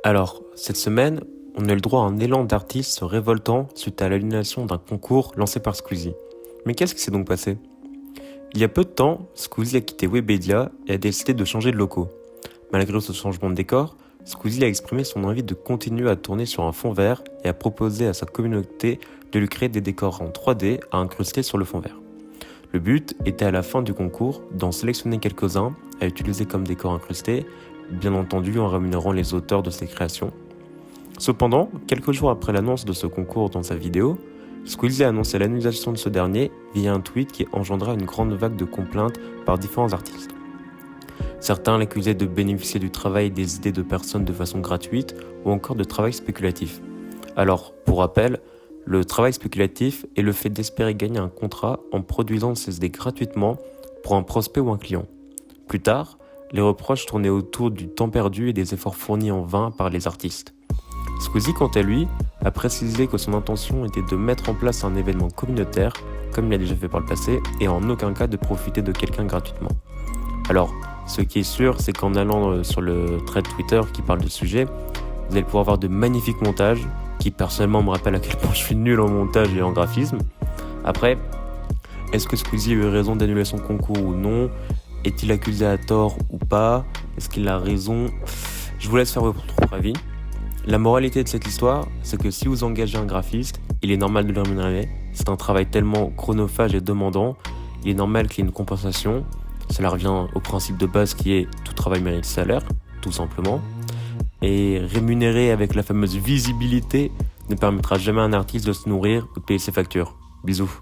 Alors, cette semaine, on a eu le droit à un élan d'artistes se révoltant suite à l'annulation d'un concours lancé par Squeezie. Mais qu'est-ce qui s'est donc passé? Il y a peu de temps, Squeezie a quitté Webedia et a décidé de changer de locaux. Malgré ce changement de décor, Squeezie a exprimé son envie de continuer à tourner sur un fond vert et a proposé à sa communauté de lui créer des décors en 3D à incruster sur le fond vert. Le but était à la fin du concours d'en sélectionner quelques-uns à utiliser comme décors incrustés, bien entendu en rémunérant les auteurs de ces créations. Cependant, quelques jours après l'annonce de ce concours dans sa vidéo, Squeezie a annoncé l'annulation de ce dernier via un tweet qui engendra une grande vague de complaintes par différents artistes. Certains l'accusaient de bénéficier du travail et des idées de personnes de façon gratuite ou encore de travail spéculatif. Alors, pour rappel, le travail spéculatif est le fait d'espérer gagner un contrat en produisant ses idées gratuitement pour un prospect ou un client. Plus tard, les reproches tournaient autour du temps perdu et des efforts fournis en vain par les artistes. Squeezie, quant à lui, a précisé que son intention était de mettre en place un événement communautaire, comme il a déjà fait par le passé, et en aucun cas de profiter de quelqu'un gratuitement. Alors, ce qui est sûr, c'est qu'en allant sur le thread Twitter qui parle du sujet, vous allez pouvoir voir de magnifiques montages, qui personnellement me rappellent à quel point je suis nul en montage et en graphisme. Après, est-ce que Squeezie a eu raison d'annuler son concours ou non? Est-il accusé à tort ou pas? Est-ce qu'il a raison? Je vous laisse faire votre propre avis. La moralité de cette histoire, c'est que si vous engagez un graphiste, il est normal de le rémunérer. C'est un travail tellement chronophage et demandant, il est normal qu'il y ait une compensation. Cela revient au principe de base qui est tout travail mérite salaire, tout simplement. Et rémunérer avec la fameuse visibilité ne permettra jamais à un artiste de se nourrir ou de payer ses factures. Bisous.